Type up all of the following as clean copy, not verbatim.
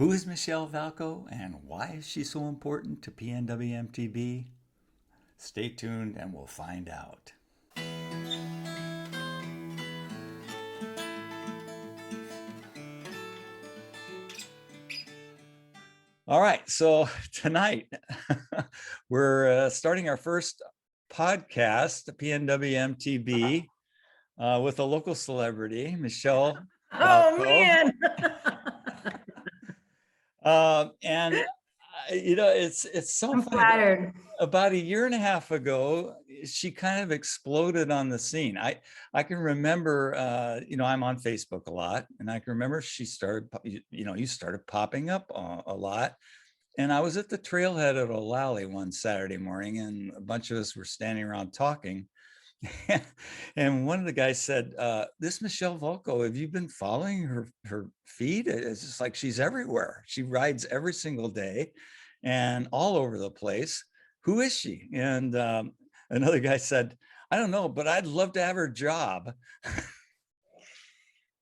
Who is Michelle Valko and why is she so important to PNWmtb? Stay tuned and we'll find out. All right, so tonight we're starting our first podcast, PNWmtb, with a local celebrity, Michelle Oh Valko. man. And it's so I'm funny. flattered. About a year and a half ago, she kind of exploded on the scene. I can remember, I'm on Facebook a lot, and I can remember she started, you started popping up a lot. And I was at the trailhead at O'Lally one Saturday morning, and a bunch of us were standing around talking. And one of the guys said, this Michelle Valko, have you been following her feed? It's just like she's everywhere. She rides every single day and all over the place. Who is she? And another guy said, I don't know, but I'd love to have her job.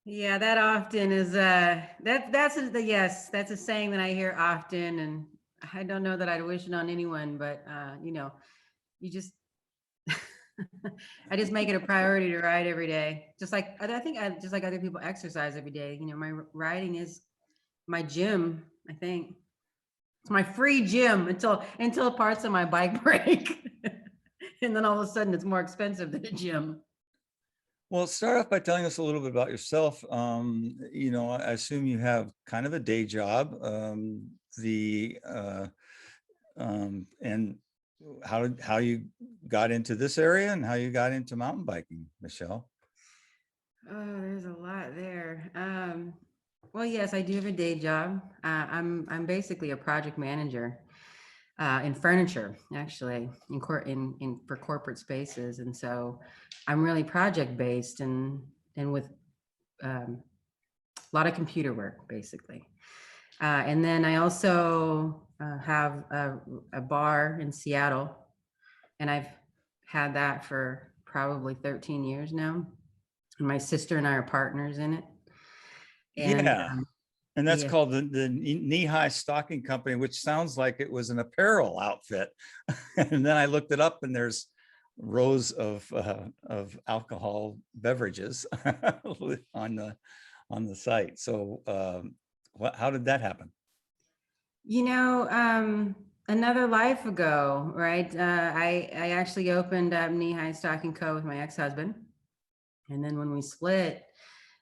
Yeah, that often is that's a saying that I hear often, and I don't know that I'd wish it on anyone, but you just I just make it a priority to ride every day. Just like just like other people exercise every day. My riding is my gym, I think. It's my free gym until parts of my bike break. And then all of a sudden it's more expensive than a gym. Well, start off by telling us a little bit about yourself. I assume you have kind of a day job. And how you got into this area and how you got into mountain biking, Michelle. Oh, there's a lot there. Well, yes, I do have a day job. I'm basically a project manager in furniture, actually, for corporate spaces, and so I'm really project based and with a lot of computer work, basically. And then I also have a bar in Seattle, and I've had that for probably 13 years now. And my sister and I are partners in it. And Yeah. And that's yeah, called the Knee-High Stocking Company, which sounds like it was an apparel outfit. And then I looked it up, and there's rows of alcohol beverages on the site. So how did that happen? another life ago, right? I actually opened up Knee-High Stocking Co. with my ex-husband. And then when we split,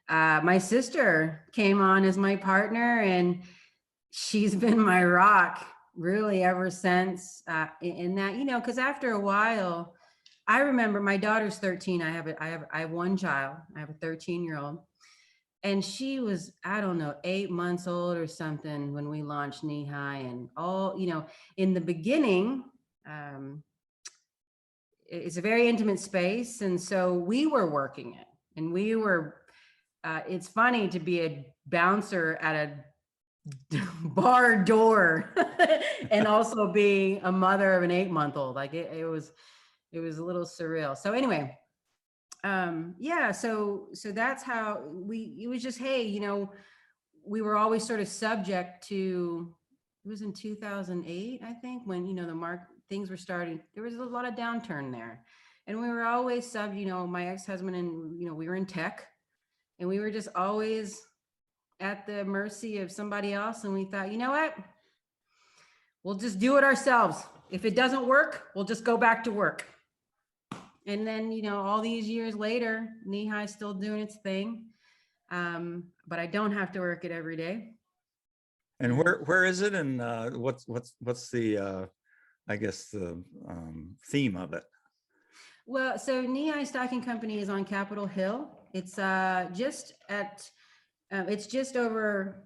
my sister came on as my partner, and she's been my rock really ever since. In that, because after a while, I remember my daughter's 13. I have one child. I have a 13-year-old, and she was, I don't know, 8 months old or something when we launched Knee High. And in the beginning, it's a very intimate space, and so we were working it, and we were. It's funny to be a bouncer at a bar door and also be a mother of an 8-month-old. Like it was a little surreal. So anyway, so that's how it was just, hey, we were always sort of subject to, it was in 2008, I think, when, things were starting, there was a lot of downturn there. And we were always my ex-husband and, we were in tech, and we were just always at the mercy of somebody else. And we thought, you know what? We'll just do it ourselves. If it doesn't work, we'll just go back to work. And then, all these years later, Knee High's still doing its thing. But I don't have to work it every day. And where is it? And what's the I guess the theme of it? Well, so Knee High Stocking Company is on Capitol Hill. It's just over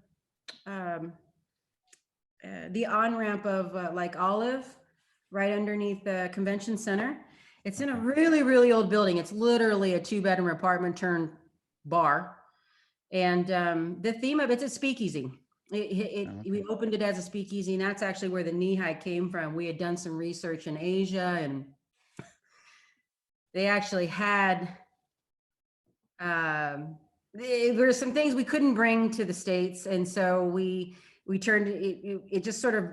the on-ramp of like Olive, right underneath the convention center. It's in a really, really old building. It's literally a 2-bedroom apartment turned bar. And the theme of it's a speakeasy. We opened it as a speakeasy, and that's actually where the Knee High came from. We had done some research in Asia, and they actually had there were some things we couldn't bring to the States, and so we we turned it just sort of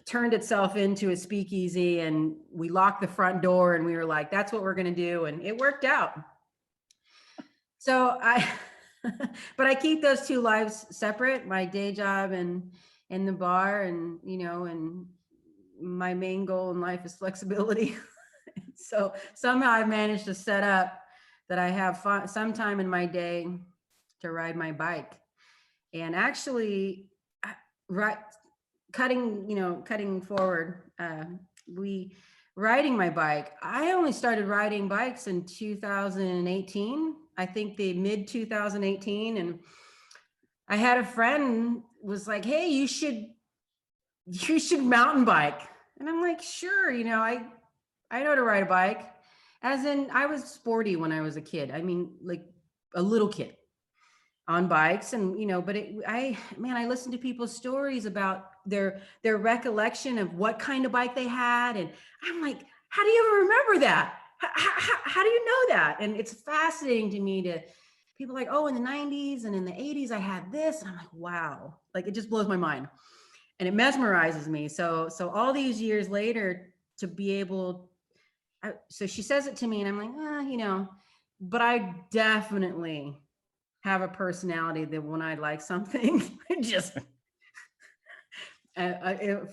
turned itself into a speakeasy, and we locked the front door, and we were like, that's what we're going to do. And it worked out. So but I keep those two lives separate, my day job and the bar. And, and my main goal in life is flexibility. So somehow I've managed to set up that I have some time in my day to ride my bike. And actually, cutting forward, riding my bike. I only started riding bikes in 2018. I think the mid 2018. And I had a friend was like, hey, you should mountain bike. And I'm like, sure. I know how to ride a bike. As in, I was sporty when I was a kid. I mean, like a little kid on bikes. And, but I listened to people's stories about their recollection of what kind of bike they had. And I'm like, how do you ever remember that? How do you know that? And it's fascinating to me to people like, oh, in the 90s and in the 80s, I had this. And I'm like, wow, like it just blows my mind. And it mesmerizes me. So all these years later to be able, so she says it to me and I'm like, but I definitely have a personality that when I like something, I just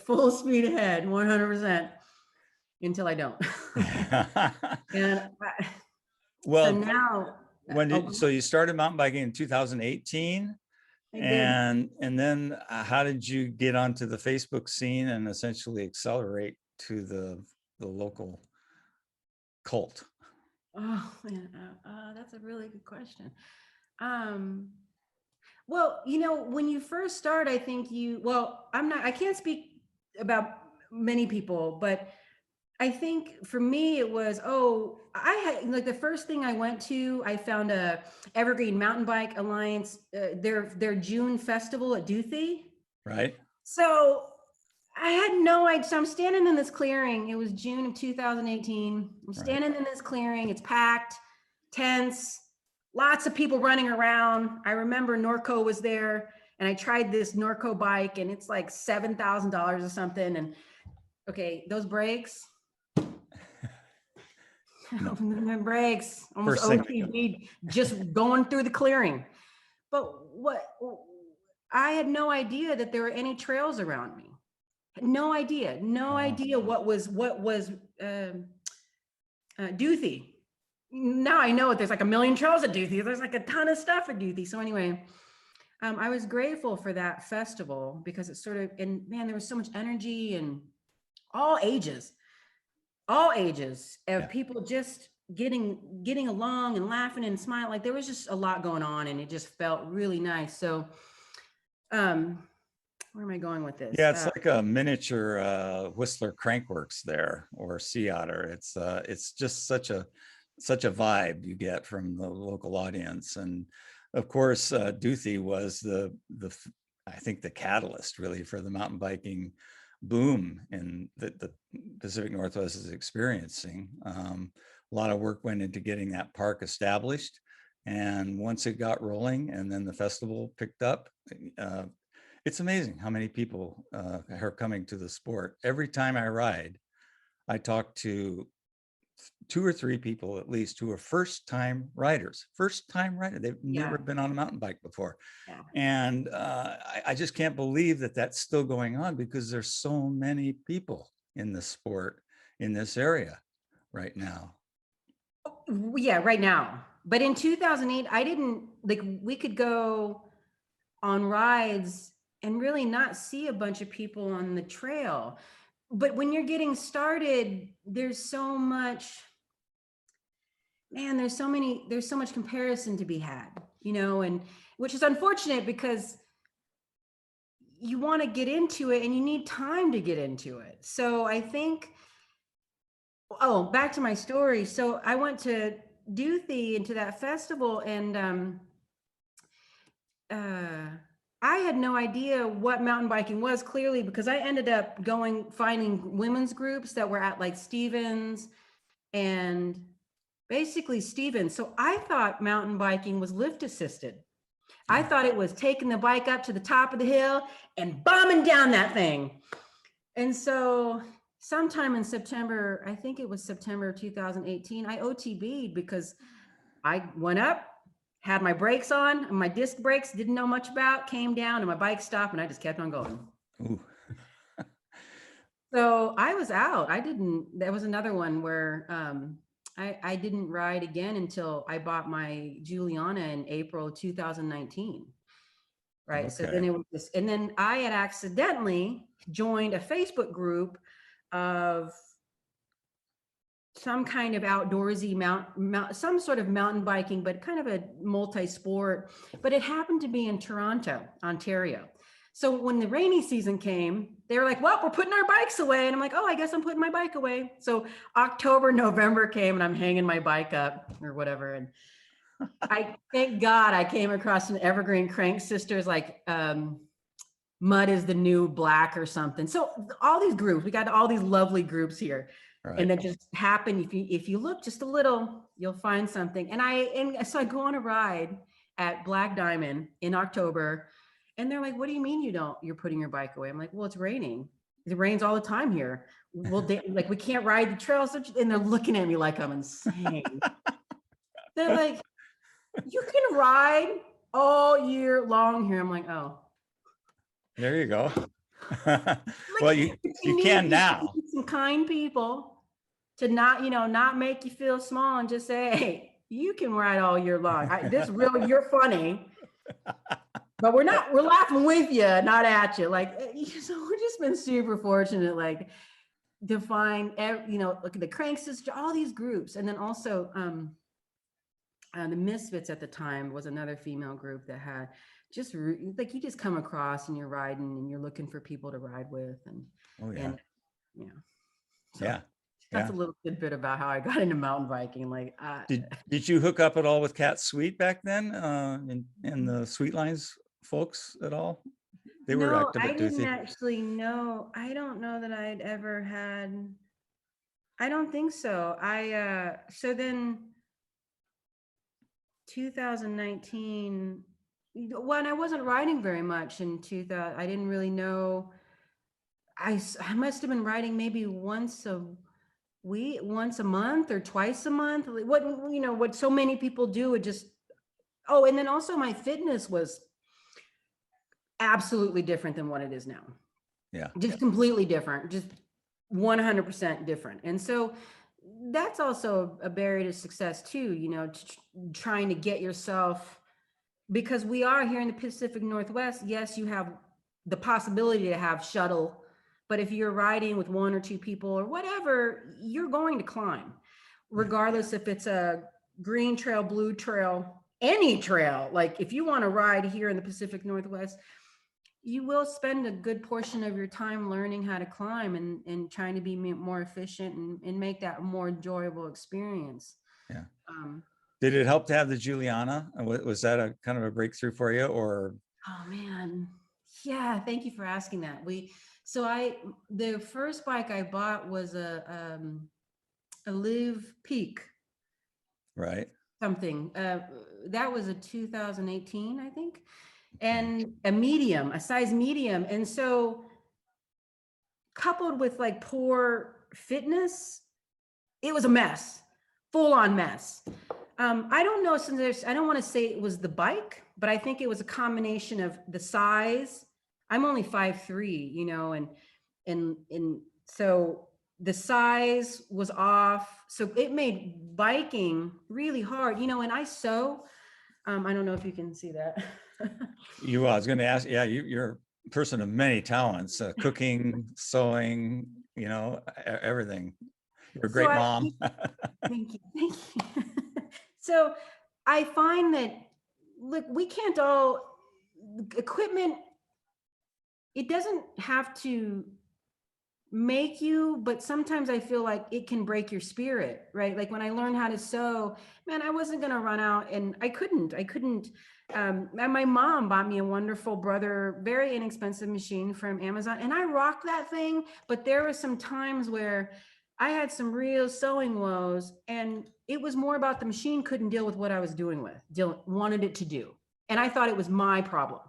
full speed ahead, 100%, until I don't. And well, so now, so you started mountain biking in 2018? And then how did you get onto the Facebook scene and essentially accelerate to the local cult? Oh man, that's a really good question. Well, when you first start, I think I can't speak about many people, but I think for me it was, I had like the first thing I went to, I found a Evergreen Mountain Bike Alliance, their June festival at Duthie. Right. So I had no idea. So I'm standing in this clearing. It was June of 2018. I'm standing in this clearing. It's packed, tense, lots of people running around. I remember Norco was there, and I tried this Norco bike, and it's like $7,000 or something. And okay, those brakes. My brakes almost OTV just going through the clearing. But I had no idea that there were any trails around me. No idea what was Duthie. Now I know there's like a million trails at Duthie. There's like a ton of stuff at Duthie. So anyway, I was grateful for that festival because it sort of, and man, there was so much energy and all ages of people just getting along and laughing and smiling. Like there was just a lot going on, and it just felt really nice. So, where am I going with this? Yeah, it's like a miniature Whistler Crankworks there, or Sea Otter. It's just such a vibe you get from the local audience. And of course, Duthie was I think the catalyst really for the mountain biking boom in the Pacific Northwest is experiencing. A lot of work went into getting that park established. And once it got rolling and then the festival picked up, it's amazing how many people are coming to the sport. Every time I ride, I talk to 2 or 3 people at least who are first-time riders. They've never been on a mountain bike before. Yeah. And I just can't believe that that's still going on, because there's so many people in the sport in this area right now. Yeah, right now. But in 2008, I didn't, like, we could go on rides and really not see a bunch of people on the trail. But when you're getting started, there's so much comparison to be had, and which is unfortunate because you want to get into it and you need time to get into it. So I think, back to my story. So I went to Duthie into that festival, and I had no idea what mountain biking was, clearly, because I ended up finding women's groups that were at like Stevens and basically Stevens. So I thought mountain biking was lift assisted. I thought it was taking the bike up to the top of the hill and bombing down that thing. And so sometime in September, I think it was September 2018, I OTB'd because I went up, had my brakes on, and my disc brakes, didn't know much about, came down and my bike stopped and I just kept on going. Ooh. So I was out. That was another one where I didn't ride again until I bought my Juliana in April 2019. Right. Okay. So then it was this, and then I had accidentally joined a Facebook group of some kind of outdoorsy some sort of mountain biking, but kind of a multi-sport, but it happened to be in Toronto, Ontario. So when the rainy season came, they were like, well, we're putting our bikes away. And I'm like, oh, I guess I'm putting my bike away. So October, November came and I'm hanging my bike up or whatever. And I thank God I came across an Evergreen Crank Sisters, like mud is the new black or something. So all these groups, we got all these lovely groups here. Right. And that just happened. If you look just a little, you'll find something. And so I go on a ride at Black Diamond in October. And they're like, what do you mean you're putting your bike away? I'm like, well, it's raining. It rains all the time here. Well, like we can't ride the trails. And they're looking at me like I'm insane. They're like, you can ride all year long here. I'm like, oh. There you go. Like, well, you can now. Some kind people to not make you feel small and just say, hey, you can ride all year long. You're funny. But we're laughing with you, not at you. Like, so we've just been super fortunate, like to find, look at the Crank Sister, all these groups. And then also the Misfits at the time was another female group that had just like, you just come across and you're riding and you're looking for people to ride with. And, so yeah. That's a little tidbit about how I got into mountain biking. Like, did you hook up at all with Cat Sweet back then, and the Sweet Lines folks at all? They were active at I didn't Duthie. actually know. I don't know that I'd ever had. I don't think so. So then 2019, when I wasn't riding very much in 2000, I didn't really know. I must have been riding maybe once a month or twice a month. What so many people do would just, and then also my fitness was absolutely different than what it is now. Yeah. Just completely different, just 100% different. And so that's also a barrier to success too, trying to get yourself, because we are here in the Pacific Northwest. Yes, you have the possibility to have shuttle, but if you're riding with one or two people or whatever, you're going to climb, regardless if it's a green trail, blue trail, any trail. Like if you want to ride here in the Pacific Northwest, you will spend a good portion of your time learning how to climb and trying to be more efficient and make that a more enjoyable experience. Yeah. Did it help to have the Juliana? Was that a kind of a breakthrough for you, or? Oh man. Yeah. Thank you for asking that. The first bike I bought was a Live Peak. Right. Something. That was a 2018, I think. And a size medium. And so coupled with like poor fitness, it was a mess, full on mess. I don't know, I don't want to say it was the bike, but I think it was a combination of the size. I'm only 5'3", and so the size was off. So it made biking really hard, and I sew. I don't know if you can see that. I was going to ask, yeah, you're a person of many talents, cooking, sewing, everything. You're a great mom. Thank you. So I find that, look, we can't equipment, it doesn't have to make you, but sometimes I feel like it can break your spirit, right? Like when I learned how to sew, man, I wasn't going to run out, and I couldn't. And my mom bought me a wonderful Brother, very inexpensive machine from Amazon, and I rocked that thing. But there were some times where I had some real sewing woes, and it was more about the machine couldn't deal with what I was doing wanted it to do. And I thought it was my problem.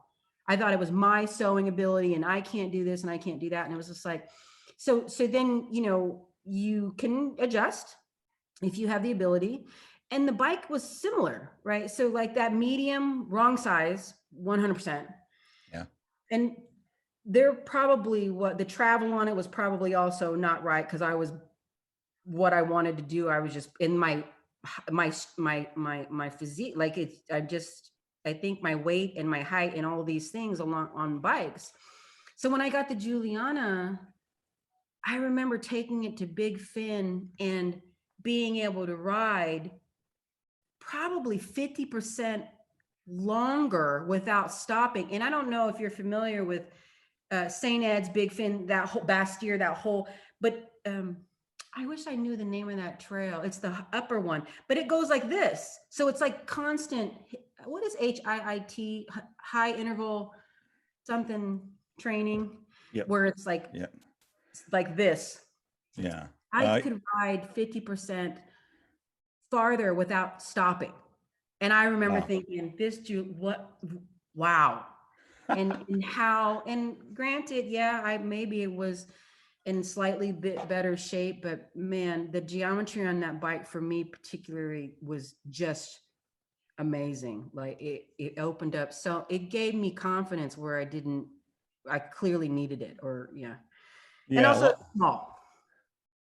I thought it was my sewing ability and I can't do this and I can't do that. And it was just like, so then, you know, you can adjust if you have the ability. And the bike was similar, right? So like that medium, wrong size, 100%. Yeah. And they're probably what the travel on it was probably also not right, because I was what I wanted to do. I was just in my physique, like it's I think my weight and my height and all these things along on bikes. So when I got the Juliana, I remember taking it to Big Fin and being able to ride probably 50% longer without stopping. And I don't know if you're familiar with St. Ed's, Big Fin, that whole Bastille, that whole, but I wish I knew the name of that trail. It's the upper one, but it goes like this. So it's like constant, what is HIIT, high interval something training, Yep. where it's like, Yep. like this. Yeah. I could ride 50% farther without stopping. And I remember Wow. thinking, wow. And how, and granted, yeah, maybe it was in slightly bit better shape, but man, the geometry on that bike for me particularly was just amazing. Like it opened up. So it gave me confidence where I clearly needed it, or yeah. And Yeah. also small.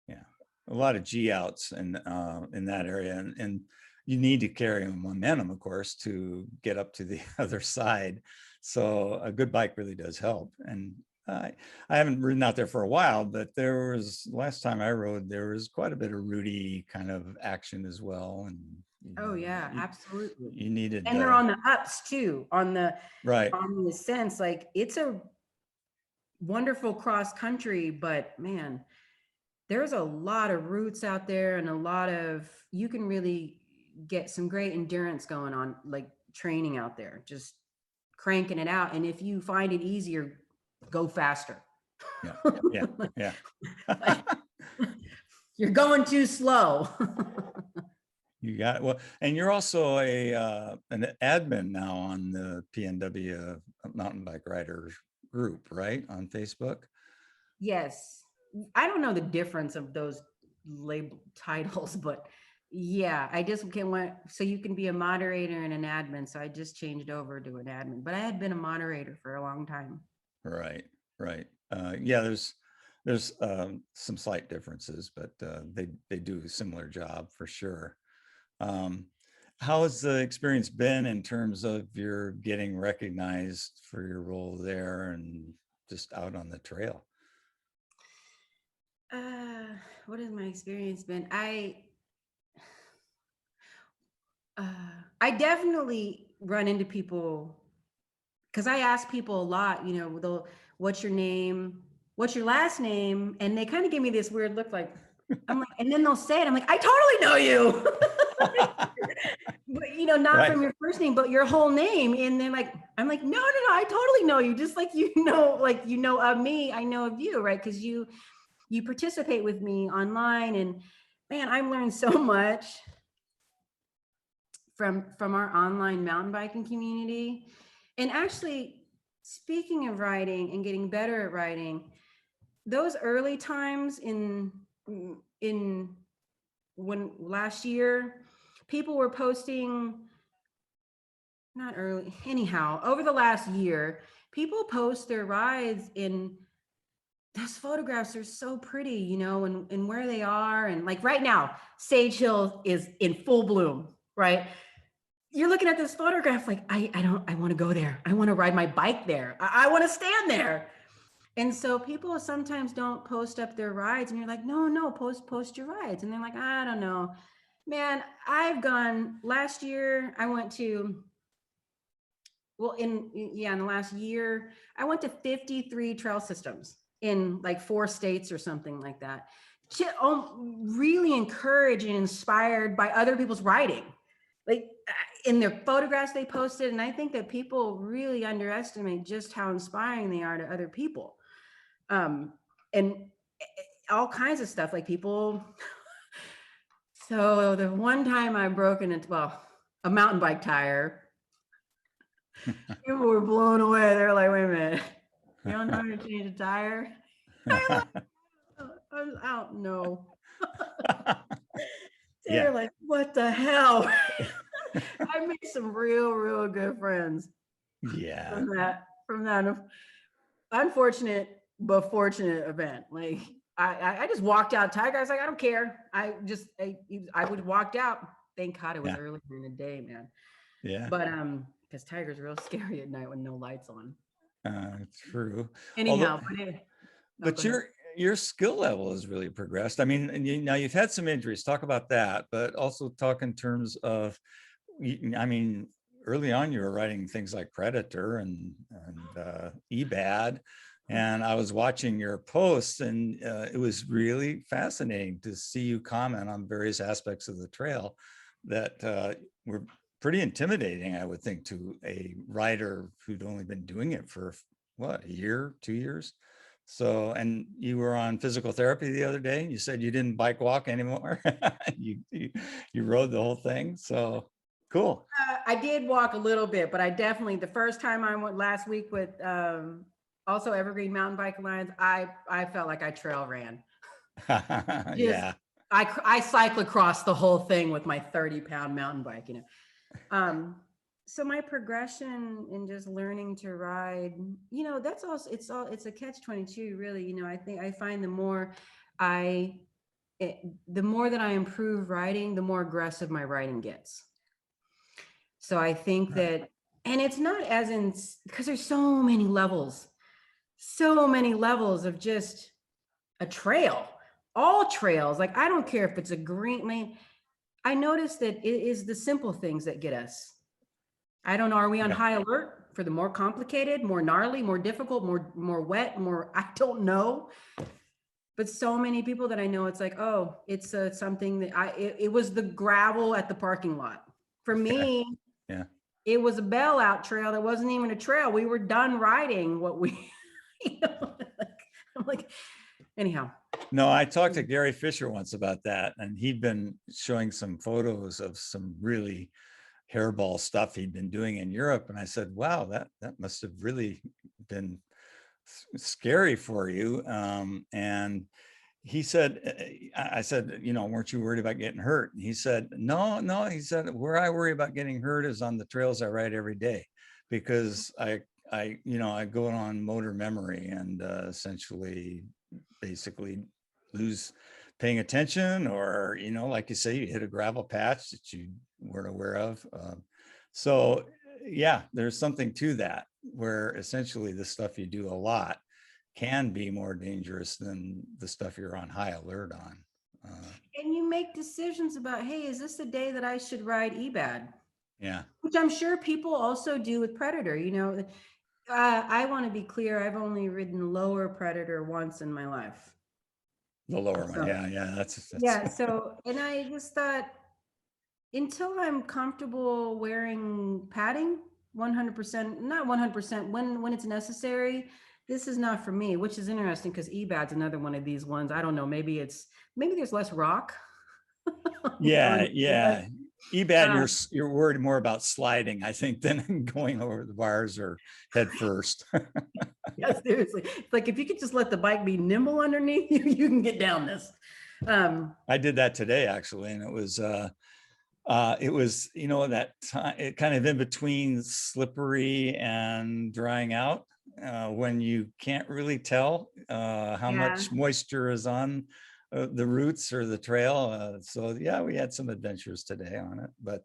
Yeah. A lot of G outs in that area. And you need to carry momentum, of course, to get up to the other side. So a good bike really does help. And I haven't ridden out there for a while, but last time I rode, there was quite a bit of Rudy kind of action as well. And Oh yeah, absolutely. you needed, And they're on the ups too, on the right. sense, like it's a wonderful cross country, but man, there's a lot of routes out there and you can really get some great endurance going on, like training out there, just cranking it out. And if you find it easier, go faster. Yeah. Yeah. Yeah. Like, you're going too slow. You got it. Well, and you're also an admin now on the PNW mountain bike riders group, right? On Facebook. Yes. I don't know the difference of those label titles, but yeah, I just so you can be a moderator and an admin. So I just changed over to an admin, but I had been a moderator for a long time. Right. Right. Yeah, there's some slight differences, but they do a similar job for sure. How has the experience been in terms of your getting recognized for your role there and just out on the trail? What has my experience been? I definitely run into people, because I ask people a lot, you know, what's your name? What's your last name? And they kind of give me this weird look, like, I'm like, and then they'll say it. I'm like, I totally know you. But, you know, not Right. from your first name, but your whole name. And then like, I'm like, no, I totally know you. Just like, like, of me, I know of you, right? Because you participate with me online, and man, I've learned so much from our online mountain biking community. And actually, speaking of riding and getting better at riding, those early times in when last year, people were posting, not early, anyhow, over the last year, people post their rides in, those photographs are so pretty, you know, and where they are. And like right now, Sage Hill is in full bloom, right? You're looking at this photograph like, I want to go there. I want to ride my bike there. I want to stand there. And so people sometimes don't post up their rides, and you're like, no, post your rides. And they're like, I don't know, man. Last year I went to, well, in the last year, I went to 53 trail systems in like 4 states or something like that. Really encouraged and inspired by other people's riding, like in their photographs they posted. And I think that people really underestimate just how inspiring they are to other people. And all kinds of stuff, like people. So the one time I broke a mountain bike tire, People were blown away. They're like, wait a minute, you don't know how to change a tire? I don't know. Yeah. They're like, what the hell? I made some real good friends Yeah. from that unfortunate but fortunate event. Like I just walked out. Tiger, I was like, I don't care. I would walked out. Thank God it was Yeah. early in the day, man. Yeah. But because Tiger's real scary at night with no lights on. True. Although, Anyhow, oh, go but ahead. your skill level has really progressed. I mean, and now you've had some injuries. Talk about that, but also talk in terms of, I mean, early on you were writing things like Predator and eBad, and I was watching your posts, and it was really fascinating to see you comment on various aspects of the trail that were pretty intimidating, I would think, to a writer who'd only been doing it for what, a year, 2 years. So, and you were on physical therapy the other day. You said you didn't bike walk anymore. You rode the whole thing. So cool. I did walk a little bit, but I definitely the first time I went last week with also Evergreen Mountain Bike Alliance, I felt like I trail ran. Just Yeah. I cyclocrossed the whole thing with my 30-pound mountain bike, you know. So my progression in just learning to ride, you know, that's also it's a catch-22, really. You know, I find the more that I improve riding, the more aggressive my riding gets. So I think that, and it's not as in, because there's so many levels of just a trail, all trails. Like, I don't care if it's a green lane. I noticed that it is the simple things that get us. I don't know. Are we on Yeah. high alert for the more complicated, more gnarly, more difficult, more wet, more, I don't know. But so many people that I know, it's like, oh, it's something that it was the gravel at the parking lot. For Yeah. me, Yeah. it was a bailout trail that wasn't even a trail. We were done riding what we, you know, I'm like, anyhow. No, I talked to Gary Fisher once about that, and he'd been showing some photos of some really hairball stuff he'd been doing in Europe. And I said, wow, that must have really been scary for you. And he said, I said, you know, weren't you worried about getting hurt? And he said, no. He said, where I worry about getting hurt is on the trails I ride every day, because I go on motor memory and essentially basically lose paying attention, or, you know, like you say, you hit a gravel patch that you weren't aware of. So yeah, there's something to that, where essentially the stuff you do a lot can be more dangerous than the stuff you're on high alert on. And you make decisions about, hey, is this the day that I should ride eBad? Yeah, Which I'm sure people also do with Predator. You know, I want to be clear. I've only ridden lower Predator once in my life. the lower one. So, Yeah, that's yeah. So, and I just thought, until I'm comfortable wearing padding 100%, not 100%, when it's necessary, this is not for me, which is interesting because eBad's another one of these ones. I don't know. Maybe there's less rock. yeah, on yeah. eBad. eBad, Um, you're worried more about sliding, I think, than going over the bars or head first. yeah, seriously. It's like, if you could just let the bike be nimble underneath you, you can get down this. I did that today actually, and it was, you know, that time, it kind of in between slippery and drying out, when you can't really tell how Yeah. much moisture is on the roots or the trail. So yeah, we had some adventures today on it, but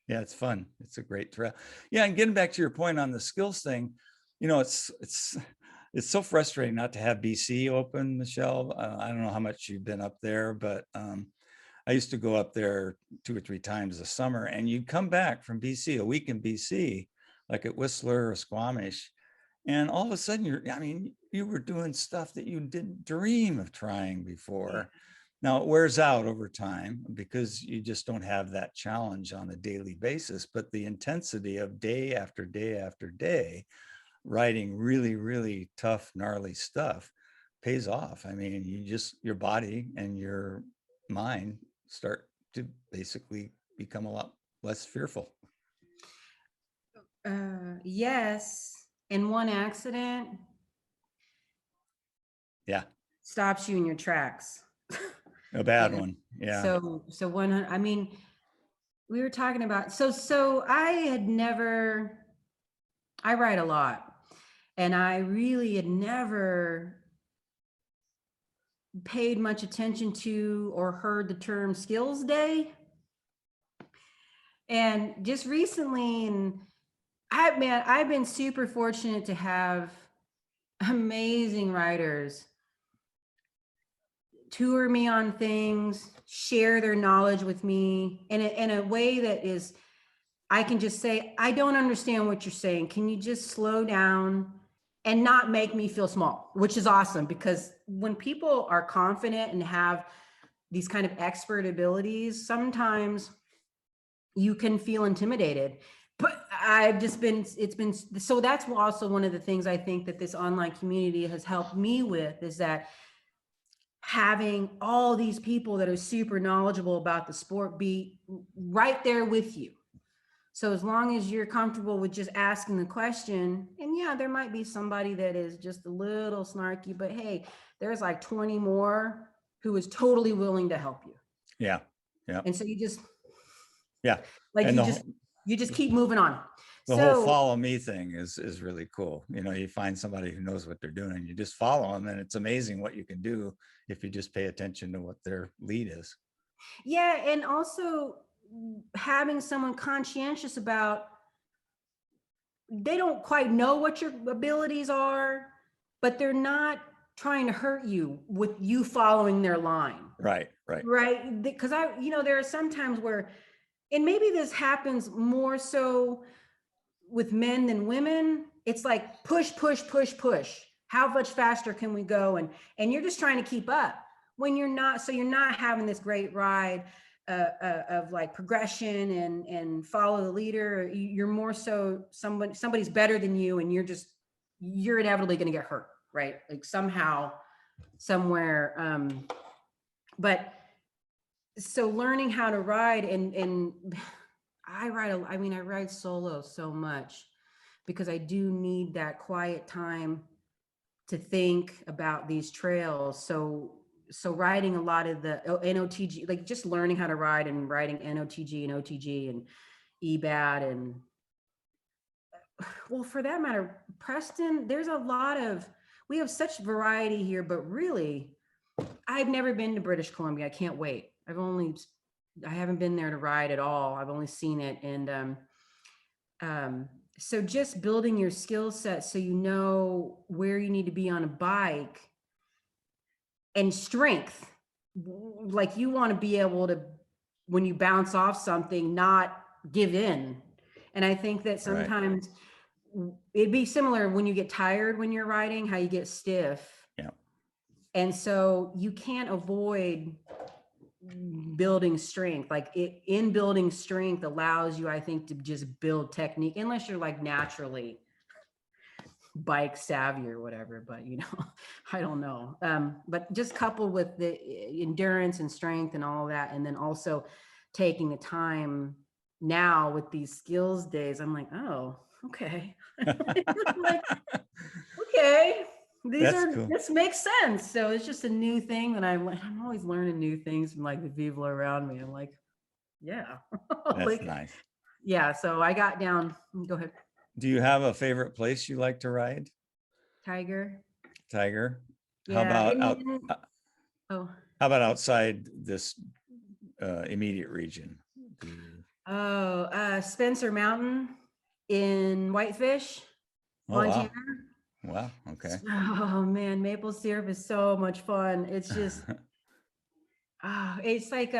yeah, it's fun. It's a great trail. Yeah, and getting back to your point on the skills thing, you know, it's so frustrating not to have BC open, Michelle. I don't know how much you've been up there, but I used to go up there 2 or 3 times a summer, and you'd come back from BC, a week in BC, like at Whistler or Squamish, and all of a sudden you were doing stuff that you didn't dream of trying before. Now it wears out over time because you just don't have that challenge on a daily basis, but the intensity of day after day after day, writing really, really tough, gnarly stuff pays off. I mean, your body and your mind start to basically become a lot less fearful. Yes. And one accident Yeah, stops you in your tracks. a bad And one. Yeah. so 100, I mean, we were talking about, so I had never, I write a lot, and I really had never paid much attention to or heard the term skills day. And just recently, and I've been super fortunate to have amazing writers tour me on things, share their knowledge with me in a way that is, I can just say, I don't understand what you're saying. Can you just slow down and not make me feel small, which is awesome, because when people are confident and have these kind of expert abilities, sometimes you can feel intimidated. But I've just been, it's been, so that's also one of the things I think that this online community has helped me with, is that having all these people that are super knowledgeable about the sport be right there with you. So as long as you're comfortable with just asking the question, and yeah, there might be somebody that is just a little snarky, but hey, there's like 20 more who is totally willing to help you. Yeah. Yeah. And so you just, Yeah. like, And you just keep moving on. the whole So follow me thing is really cool. You know, you find somebody who knows what they're doing and you just follow them, and it's amazing what you can do if you just pay attention to what their lead is. yeah, and also having someone conscientious about, they don't quite know what your abilities are, but they're not trying to hurt you with you following their line. Right. Right. Right. Because there are some times where, and maybe this happens more so with men than women. It's like push, push, push, push. How much faster can we go? And you're just trying to keep up when you're not. So you're not having this great ride of like progression and follow the leader. You're more so somebody's better than you, and you're inevitably going to get hurt, right? Like somehow, somewhere. But so learning how to ride, and I ride solo so much because I do need that quiet time to think about these trails. So riding a lot of the NOTG, like just learning how to ride and riding NOTG and OTG and EBAT, and well, for that matter, Preston, we have such variety here, but really, I've never been to British Columbia. I can't wait. I haven't been there to ride at all. I've only seen it. And so just building your skill set so you know where you need to be on a bike, and strength. Like you want to be able to, when you bounce off something, not give in. And I think that Right. sometimes it'd be similar when you get tired when you're riding, how you get stiff. Yeah. And so you can't avoid building strength. Like in building strength allows you, I think, to just build technique, unless you're like naturally bike savvy or whatever, but I don't know. But just coupled with the endurance and strength and all that, and then also taking the time now with these skills days, I'm like, oh, okay. Like, okay, That's cool. this makes sense. So it's just a new thing that I'm always learning new things from like the people around me. I'm like, yeah. That's Like, nice. yeah. So I got down. Go ahead. Do you have a favorite place you like to ride, Tiger. Tiger? How Yeah. about Oh, how about outside this immediate region? Spencer Mountain in Whitefish, Oh Montana. wow. Wow. Okay. Oh man, maple syrup is so much fun. It's just, it's like,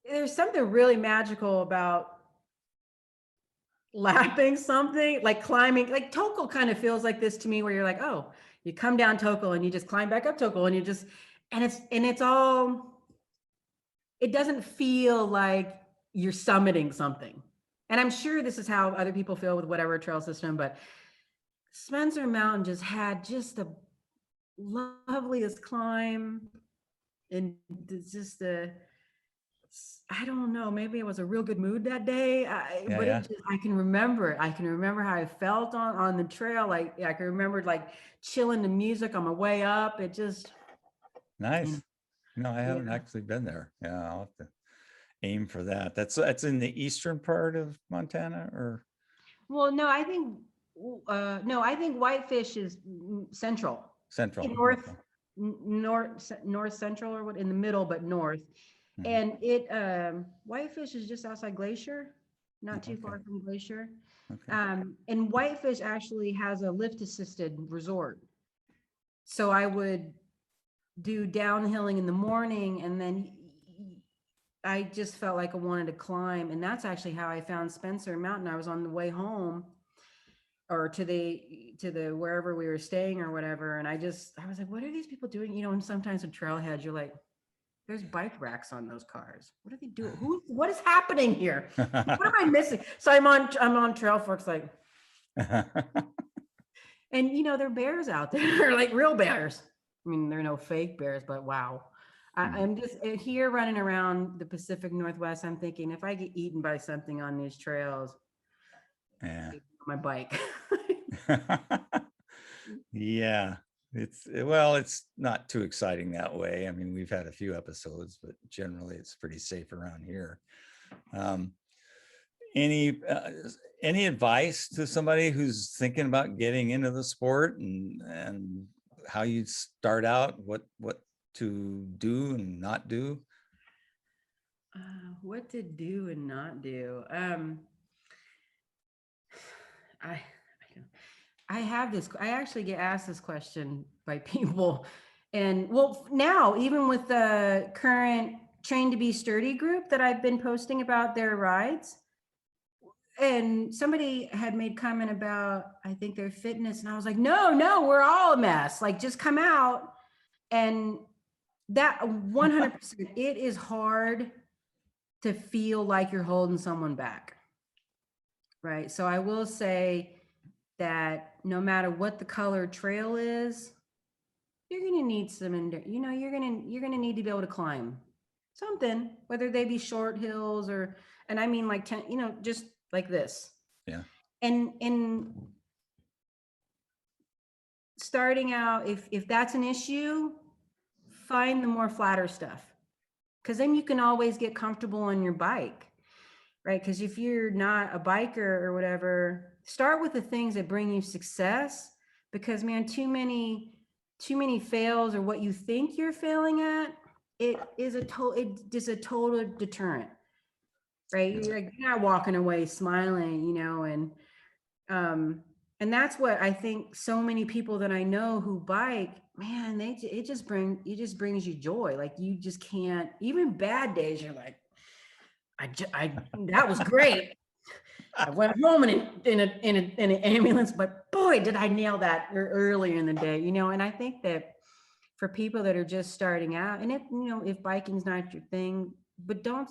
there's something really magical about lapping something, like climbing. Like Tokol kind of feels like this to me, where you're like, oh, you come down Tokol and you just climb back up Tokol, and it's all, it doesn't feel like you're summiting something. And I'm sure this is how other people feel with whatever trail system, but Spencer Mountain just had just the loveliest climb, and just the I don't know, maybe it was a real good mood that day. Yeah, But yeah. I can remember it. I can remember how I felt on the trail. Like, I can remember like chilling the music on my way up. It just, you know, Nice. No, I yeah. haven't actually been there. Yeah, I'll have to aim for that. That's in the eastern part of Montana or Well, no, I think, no, I think Whitefish is central, central. north, Okay. north central or what, in the middle, but north. Mhm. And Whitefish is just outside Glacier, not too Okay. far from Glacier. Okay. And Whitefish actually has a lift assisted resort. So I would do downhilling in the morning, and then I just felt like I wanted to climb. And that's actually how I found Spencer Mountain. I was on the way home, or to the wherever we were staying or whatever. And I was like, what are these people doing? And sometimes with trailheads, you're like, there's bike racks on those cars. What are they doing? What is happening here? What am I missing? So I'm on Trail Forks, like, and there are bears out there, like real bears. I mean, there are no fake bears, but wow. Mhm. I'm just here running around the Pacific Northwest. I'm thinking, if I get eaten by something on these trails, Yeah. my bike. Yeah. It's not too exciting that way. I mean, we've had a few episodes, but generally it's pretty safe around here. Um, any any advice to somebody who's thinking about getting into the sport and how you start out, what to do and not do? What to do and not do. I I have this. I actually get asked this question by people, and well, now even with the current Train to Be Sturdy group that I've been posting about their rides, and somebody had made comment about, I think, their fitness, and I was like, no, no, we're all a mess. Like, just come out. And that 100%, it is hard to feel like you're holding someone back, right? So I will say that no matter what the color trail is, you're going to need some, you're going to need to be able to climb something, whether they be short hills or, and I mean like 10, just like this. Yeah. And starting out, if that's an issue, find the more flatter stuff, because then you can always get comfortable on your bike, right? Because if you're not a biker or whatever, start with the things that bring you success. Because man, too many fails, or what you think you're failing at, it is a total deterrent, right? You're not walking away smiling, um, and that's what I think so many people that I know who bike, man, it just brings you joy. Like, you just can't, even bad days, you're like, that was great. I went home in an ambulance, but boy, did I nail that earlier in the day, And I think that for people that are just starting out, and if biking's not your thing, but don't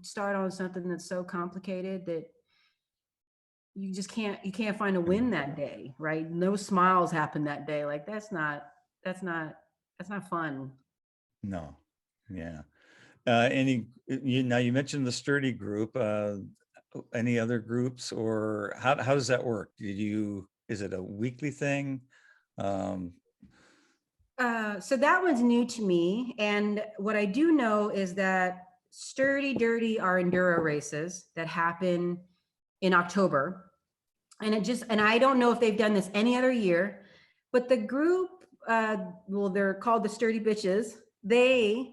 start on something that's so complicated that you can't find a win that day, right? No smiles happen that day. Like, that's not that's not fun. No. Yeah. Now you mentioned the sturdy group, any other groups, or how does that work? Is it a weekly thing? Um, So that one's new to me. And what I do know is that Sturdy Dirty are enduro races that happen in October. And I don't know if they've done this any other year, but the group, well, they're called the Sturdy Bitches. They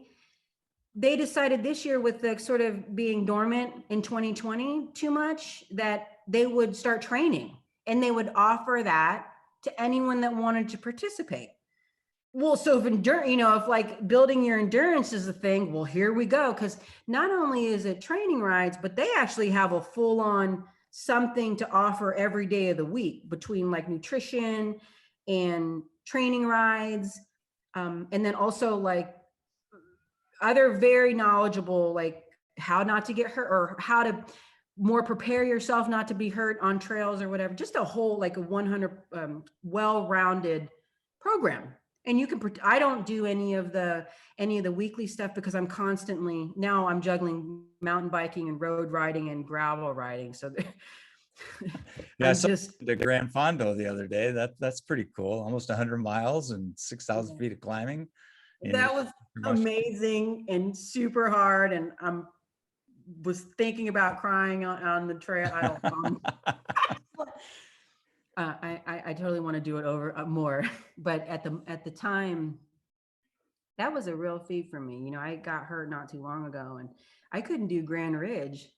decided this year, with the sort of being dormant in 2020 too much, that they would start training, and they would offer that to anyone that wanted to participate. Well, so if like building your endurance is a thing, well, here we go. Because not only is it training rides, but they actually have a full on something to offer every day of the week, between like nutrition and training rides. And then also like other very knowledgeable, like how not to get hurt, or how to more prepare yourself not to be hurt on trails or whatever. Just a whole, like a 100 well-rounded program. And you can, I don't do any of the weekly stuff because I'm constantly, now I'm juggling mountain biking and road riding and gravel riding. So Yeah, I I'm saw just, the Grand Fondo the other day. That's pretty cool. Almost 100 miles and 6,000 yeah. feet of climbing. And That was amazing and super hard. And was thinking about crying on the trail. I don't know. I totally want to do it over more, but at the time, that was a real feat for me. You know, I got hurt not too long ago, and I couldn't do Grand Ridge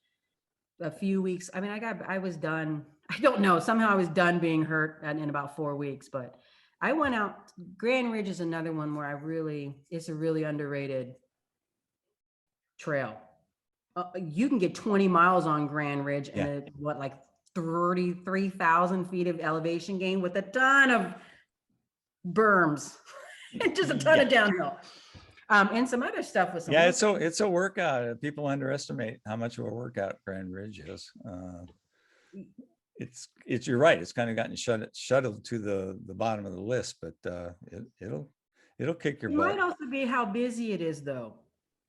a few weeks. I mean, I was done. I don't know. Somehow I was done being hurt in about 4 weeks, but I went out. Grand Ridge is another one where it's a really underrated trail. You can get 20 miles on Grand Ridge and yeah. like 33,000 feet of elevation gain with a ton of berms and just a ton Yeah. of downhill. And some other stuff with some. Yeah, it's a workout. People underestimate how much of a workout Grand Ridge is. It's you're right. It's kind of gotten shuttled to the bottom of the list, but it'll kick your It butt. might also be how busy it is, though,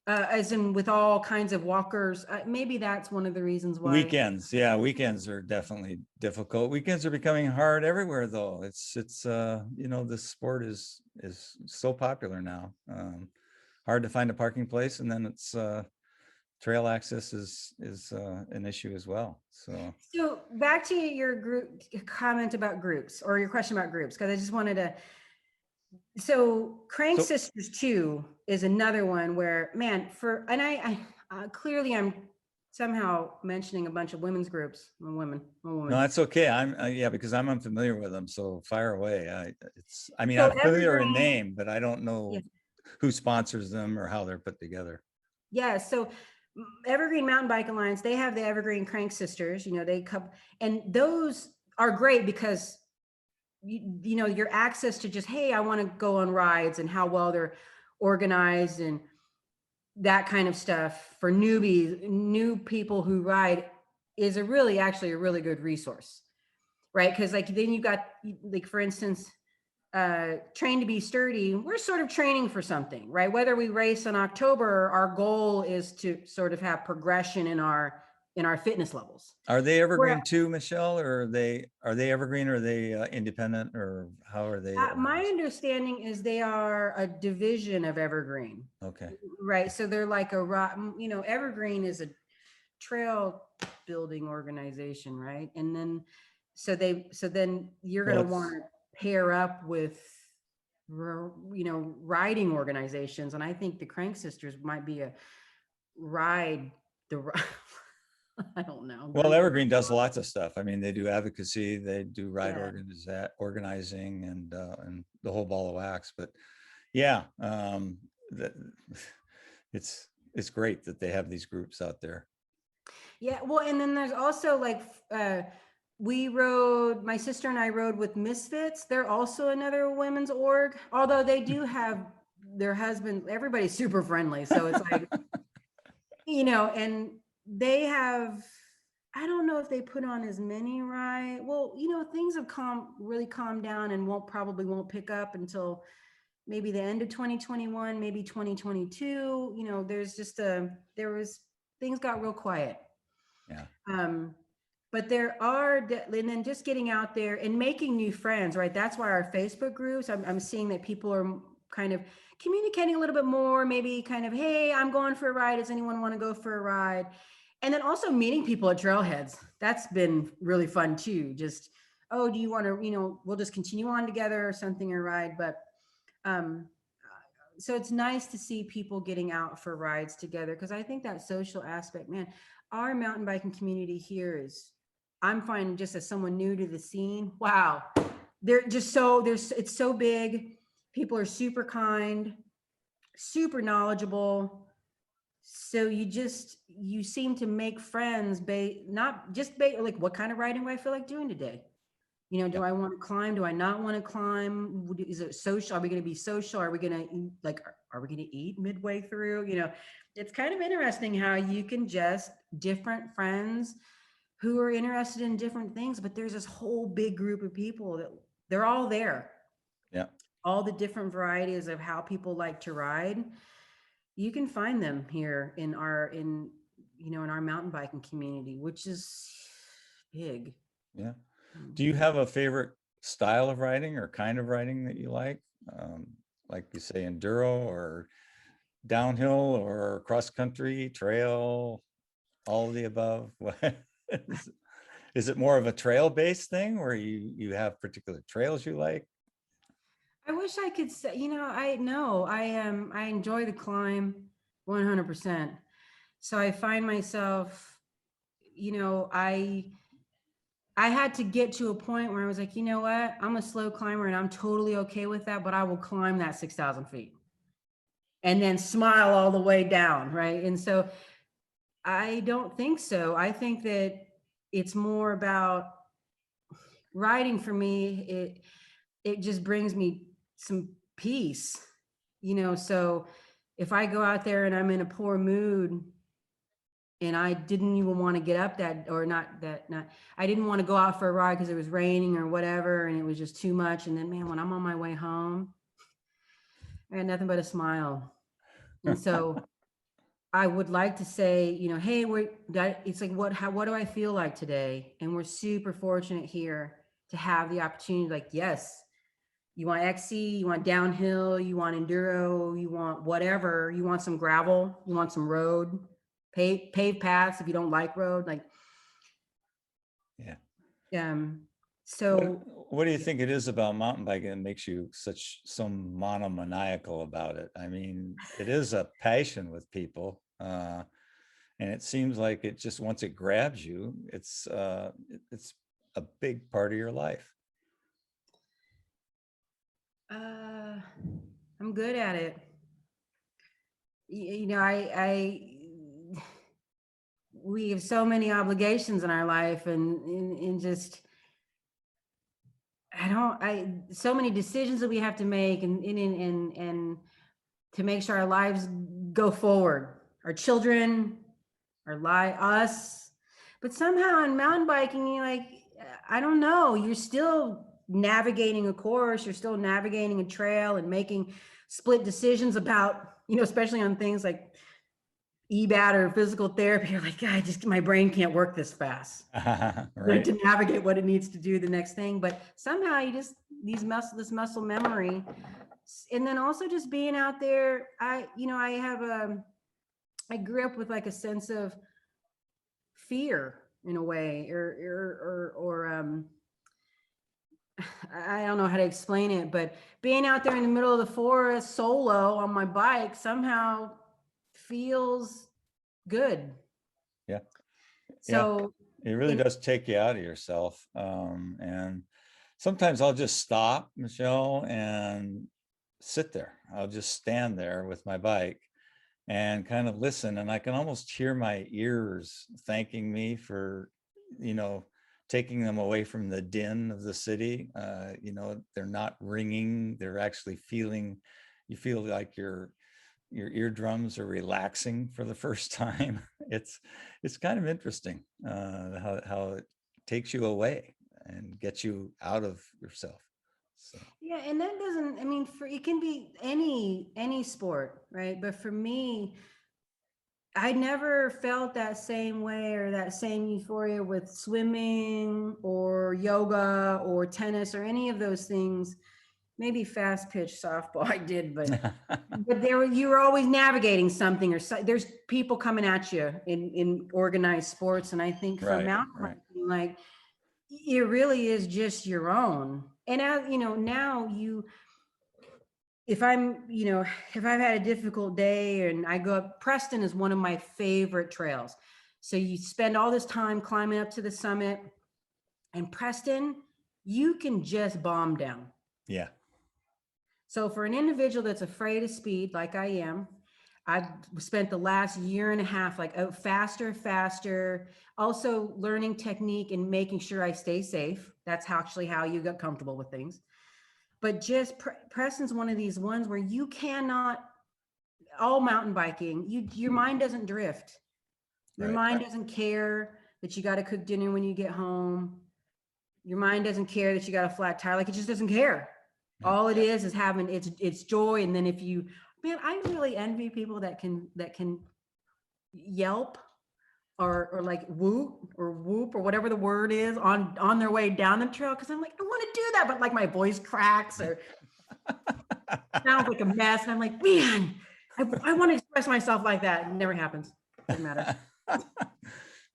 as in with all kinds of walkers. Maybe that's one of the reasons why. Weekends, yeah, weekends are definitely difficult. Weekends are becoming hard everywhere, though. It's this sport is so popular now. Hard to find a parking place, and then it's trail access is an issue as well. So back to your group comment about groups, or your question about groups, because I just wanted to. So Crank So Sisters 2 is another one where, man, I clearly I'm somehow mentioning a bunch of women's groups. Women. no, that's okay. I'm yeah, because I'm unfamiliar with them. So fire away. So I'm familiar in Evergreen, name, but I don't yeah, know who sponsors them or how they're put together. yeah. So Evergreen Mountain Bike Alliance, they have the Evergreen Crank Sisters. You know, they come, and those are great because you know your access to just, hey, I want to go on rides, and how well they're organized and that kind of stuff for new people who ride is actually a really good resource, right? Because like then you got, like, for instance, Train to Be Sturdy, we're sort of training for something, right? Whether we race in October, our goal is to sort of have progression in our fitness levels. Are they Where evergreen too, Michelle, or are they evergreen, or are they independent, or how are they my organized? understanding is they are a division of Evergreen, Okay. right? So they're like Evergreen is a trail building organization, right? And then then you're going Well, to want to pair up with riding organizations, and I think the Crank Sisters might be a ride the I don't know, well, group of, Evergreen does lots of stuff. I mean, they do advocacy, they do ride yeah. organizing, and the whole ball of wax. But yeah, that it's great that they have these groups out there. Yeah, well, and then there's also like my sister and I rode with Misfits. They're also another women's org, although they do have their husband, everybody's super friendly. So it's like, and they have, I don't know if they put on as many, right? Well, things have really calmed down and probably won't pick up until maybe the end of 2021, maybe 2022. Things got real quiet. Yeah. But and then just getting out there and making new friends, right? That's why our Facebook groups, I'm seeing that people are kind of communicating a little bit more, maybe kind of, hey, I'm going for a ride. Does anyone want to go for a ride? And then also meeting people at trailheads. That's been really fun too. Just, oh, do you want to, we'll just continue on together or something, or ride. But so it's nice to see people getting out for rides together, because I think that social aspect, man, our mountain biking community here is, I'm finding, just as someone new to the scene, wow, they're just it's so big. People are super kind, super knowledgeable. So you seem to make friends, not just like, what kind of riding do I feel like doing today? Do I want to climb? Do I not want to climb? Is it social? Are we going to be social? Are we going to are we going to eat midway through? It's kind of interesting how you can just different friends who are interested in different things, but there's this whole big group of people that they're all there. Yeah. all the different varieties of how people like to ride, you can find them here in in our mountain biking community, which is big. Yeah. Mm. Do you have a favorite style of riding or kind of riding that you like? Like you say, enduro or downhill or cross country, trail, all of the above? Is, is it more of a trail based thing where you have particular trails you like? I wish I could say, I know I enjoy the climb 100%. So I find myself, I had to get to a point where I was like, you know what? I'm a slow climber and I'm totally okay with that, but I will climb that 6,000 feet and then smile all the way down. Right. And so I don't think so. I think that it's more about riding for me. It just brings me some peace, so if I go out there and I'm in a poor mood and I didn't even want to get up I didn't want to go out for a ride because it was raining or whatever and it was just too much. And then, man, when I'm on my way home, I had nothing but a smile. And so I would like to say, hey, it's like, what do I feel like today? And we're super fortunate here to have the opportunity, like, yes, you want XC, you want downhill, you want enduro, you want whatever, you want some gravel, you want some road, paved paths if you don't like road, like, Yeah. um, What so what do you think it is about mountain biking that makes you so monomaniacal about it? I mean, it is a passion with people, and it seems like it just once it grabs you, it's a big part of your life. uh, I'm good at it. I we have so many obligations in our life and just so many decisions that we have to make and to make sure our lives go forward, our children, us. But somehow in mountain biking, I don't know, you're still navigating a course, you're still navigating a trail and making split decisions about, especially on things like EBAT or physical therapy. You're like, God, my brain can't work this fast. Like Right. to navigate what it needs to do the next thing. But somehow this muscle memory. And then also just being out there, I grew up with like a sense of fear in a way, or I don't know how to explain it, but being out there in the middle of the forest solo on my bike somehow feels good. Yeah. Yeah. So It really in does take you out of yourself. And sometimes I'll just stop, Michelle, and sit there. I'll just stand there with my bike and kind of listen. And I can almost hear my ears thanking me for, you know, taking them away from the din of the city. They're not ringing. They're actually you feel like your eardrums are relaxing for the first time. It's kind of interesting how it takes you away and gets you out of yourself. So Yeah, and that doesn't, I mean, for it can be any sport, right? But for me, I never felt that same way or that same euphoria with swimming or yoga or tennis or any of those things. Maybe fast pitch softball I did, but you were always navigating something there's people coming at you in organized sports. And I think for right, mountain right. biking, like it really is just your own. And as now if if I've had a difficult day and I go up, Preston is one of my favorite trails. So you spend all this time climbing up to the summit, and Preston, you can just bomb down. Yeah. So for an individual that's afraid of speed, like I am, I've spent the last year and a half, like faster, also learning technique and making sure I stay safe. That's actually how you get comfortable with things. But just Preston's one of these ones where you cannot, all mountain biking, your mind doesn't drift. Your Right. mind doesn't care that you got to cook dinner when you get home. Your mind doesn't care that you got a flat tire. Like it just doesn't care. Yeah. All it is having it's joy. And then if you, man, I really envy people that can yelp or like whoop or whatever the word is on their way down the trail. Cause I'm like, I want to do that, but like my voice cracks or sounds like a mess. And I'm like, man, I want to express myself like that. It never happens. Doesn't matter.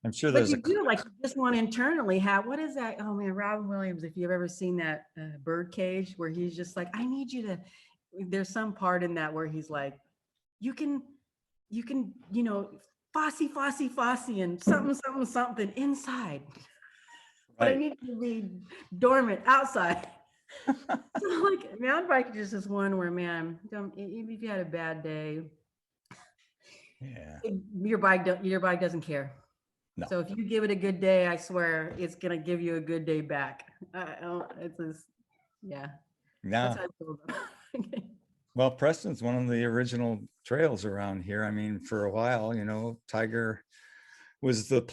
I'm sure But there's you do like you just want to internally have, what is that? Oh man, Robin Williams, if you've ever seen that bird cage where he's just like, I need you to, there's some part in that where he's like, you can, fossy and something inside, but I right. need you to be dormant outside. So like mountain biking is just one where, man, even if you had a bad day, Yeah. your bike doesn't care. No. So if you give it a good day, I swear it's gonna give you a good day back. It's just, yeah, that's No. how I feel about it. Well, Preston's one of the original trails around here. I mean, for a while, Tiger was the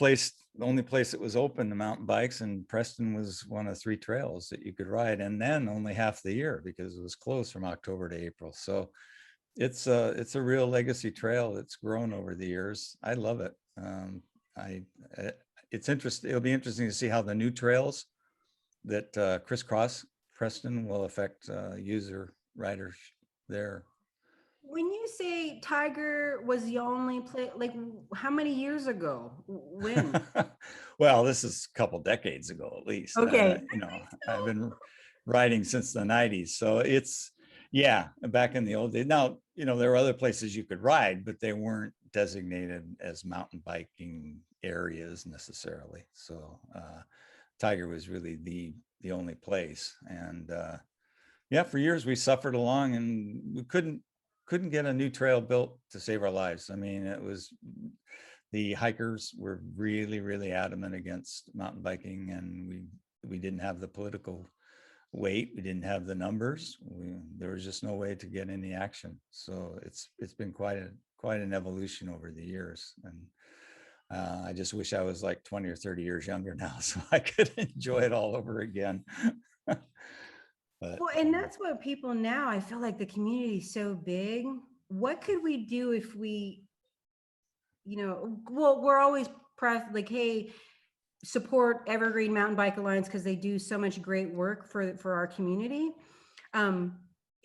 only place that was open to mountain bikes, and Preston was one of 3 trails that you could ride, and then only half the year because it was closed from October to April. So it's a real legacy trail that's grown over the years. I love it. I it's interesting. It'll be interesting to see how the new trails that crisscross Preston will affect user riders there. When you say Tiger was the only place, like how many years ago? When? Well, this is a couple decades ago, at least. Okay. I've been riding since the 90s. So yeah, back in the old days. Now, there were other places you could ride, but they weren't designated as mountain biking areas necessarily. So Tiger was really the only place. And yeah, for years we suffered along and we couldn't get a new trail built to save our lives. I mean, the hikers were really, really adamant against mountain biking, and we didn't have the political weight. We didn't have the numbers. There was just no way to get any action. So it's been quite an evolution over the years. And I just wish I was like 20 or 30 years younger now so I could enjoy it all over again. But Well, and that's what people now, I feel like the community is so big. What could we do if we, well, we're always like, hey, support Evergreen Mountain Bike Alliance because they do so much great work for our community. And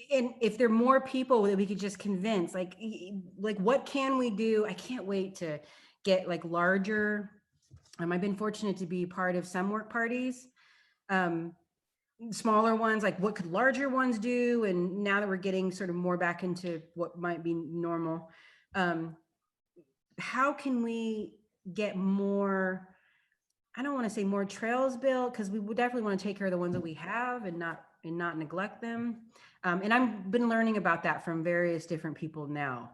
if there are more people that we could just convince, like what can we do? I can't wait to get like larger. I've been fortunate to be part of some work parties. Smaller ones, like what could larger ones do? And now that we're getting sort of more back into what might be normal, how can we get more, I don't want to say more trails built, because we would definitely want to take care of the ones that we have and not neglect them. And I've been learning about that from various different people now.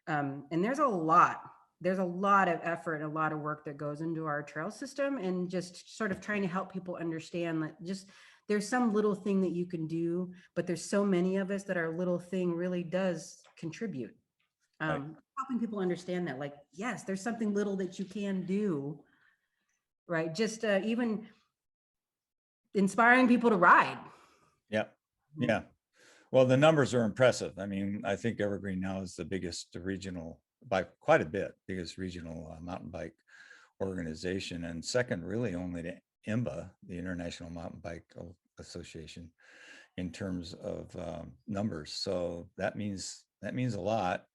And there's a lot of effort and a lot of work that goes into our trail system, and just sort of trying to help people understand that just there's some little thing that you can do, but there's so many of us that our little thing really does contribute. right. Helping people understand that, like, yes, there's something little that you can do, right? Just even inspiring people to ride. Yeah. Yeah. Well, the numbers are impressive. I mean, I think Evergreen now is the biggest regional, by quite a bit, biggest regional mountain bike organization, and second really only to IMBA, the International Mountain Bike Association, in terms of numbers. So that means a lot,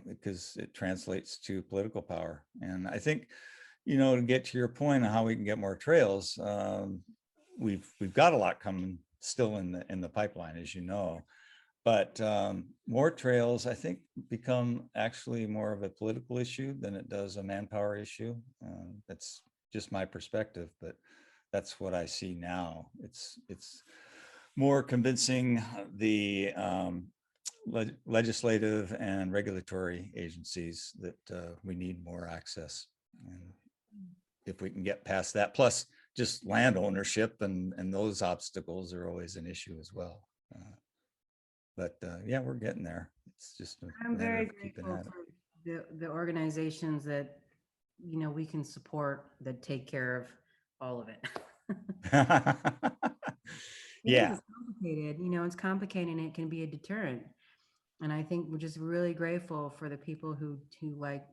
because it translates to political power. And I think, to get to your point on how we can get more trails, we've got a lot coming still in the pipeline, as you know. But more trails, I think, become actually more of a political issue than it does a manpower issue. That's just my perspective, but that's what I see now. It's more convincing the legislative and regulatory agencies that we need more access. And if we can get past that, plus just land ownership and those obstacles are always an issue as well. But yeah, we're getting there. It's just a I'm matter very of keeping grateful at it. for the organizations that we can support that take care of all of it. It Yeah. is complicated. You know, it's complicated and it can be a deterrent. And I think we're just really grateful for the people who like,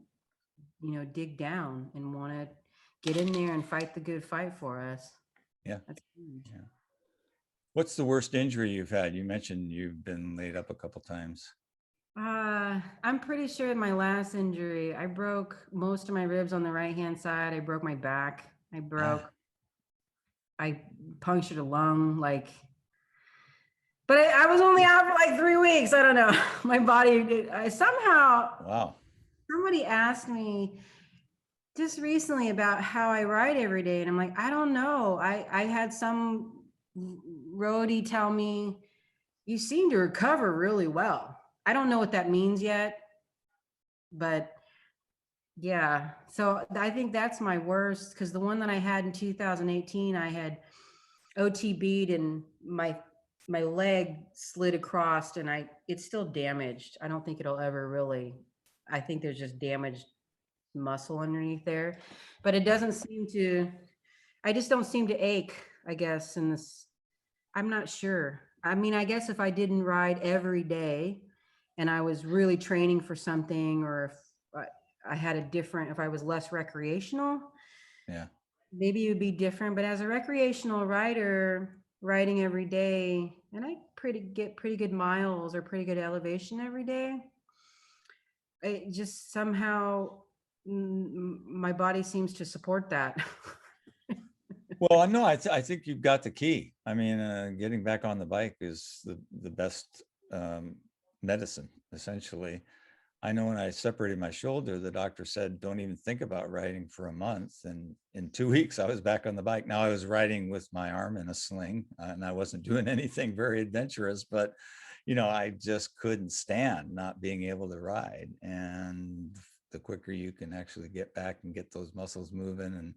you know, dig down and want to get in there and fight the good fight for us. Yeah. That's huge. Yeah. What's the worst injury you've had? You mentioned you've been laid up a couple times. I'm pretty sure my last injury, I broke most of my ribs on the right-hand side. I broke my back. Ah, I punctured a lung, like, but I was only out for like 3 weeks. I don't know. My body, I somehow, wow. somebody asked me just recently about how I write every day. And I'm like, I don't know. I had some roadie tell me, you seem to recover really well. I don't know what that means yet, but yeah. So I think that's my worst, because the one that I had in 2018, I had OTB'd and my leg slid across and it's still damaged. I don't think it'll ever really, I think there's just damaged muscle underneath there, but it doesn't seem to, I just don't seem to ache, I guess, in this. I'm not sure. I mean, I guess if I didn't ride every day and I was really training for something, or if I had a different, if I was less recreational, Yeah. maybe it would be different. But as a recreational rider, riding every day, and I get pretty good miles or pretty good elevation every day, it just somehow my body seems to support that. Well, no, I think you've got the key. I mean, getting back on the bike is the best medicine, essentially. I know when I separated my shoulder, the doctor said, don't even think about riding for a month. And in 2 weeks, I was back on the bike. Now I was riding with my arm in a sling, and I wasn't doing anything very adventurous, but I just couldn't stand not being able to ride. And the quicker you can actually get back and get those muscles moving and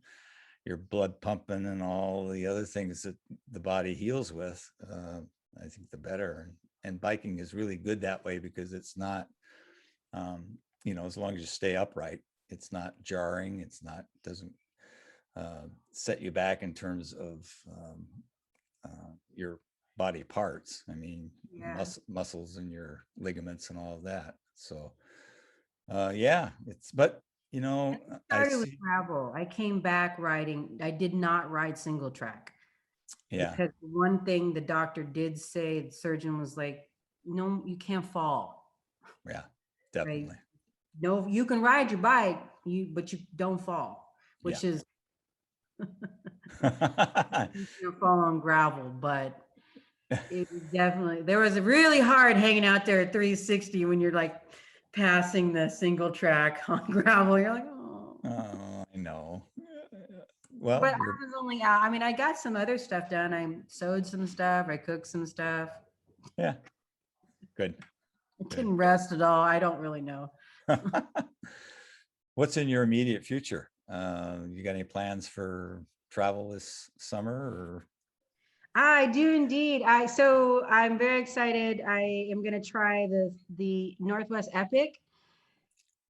your blood pumping and all the other things that the body heals with, I think the better. And biking is really good that way, because it's not, as long as you stay upright, it's not jarring. Doesn't set you back in terms of your body parts. I mean, Yeah. muscles and your ligaments and all of that. So, yeah, but I Started with see. gravel. I came back riding. I did not ride single track, Yeah, because one thing the doctor did say, the surgeon was like, no, you can't fall, yeah, right? definitely. No, you can ride your bike, but you don't fall, Yeah. which is, you can't fall on gravel, but it was definitely, there was a really hard hanging out there at 360 when you're like passing the single track on gravel. You're like, oh. Oh, I know. Well, But I was only out. I mean, I got some other stuff done. I sewed some stuff. I cooked some stuff. yeah, good, I good. didn't rest at all. I don't really know. What's in your immediate future? You got any plans for travel this summer, or? I do indeed. So I'm very excited. I am going to try the Northwest Epic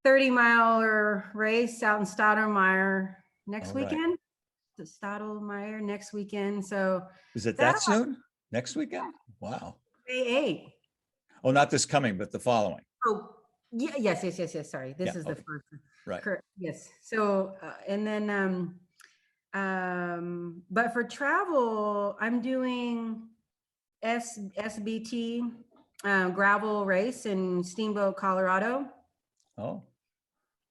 30-mile race out in Stoudemire next All right. weekend. The Stoudemire next weekend. So Is it that that soon? Next weekend? Wow. May 8. Oh, not this coming, but the following. Oh, yeah, yes. Sorry, this Yeah. is the Okay. first. Right. Correct. Yes. So and then but for travel, I'm doing SBT gravel race in Steamboat, Colorado. Oh,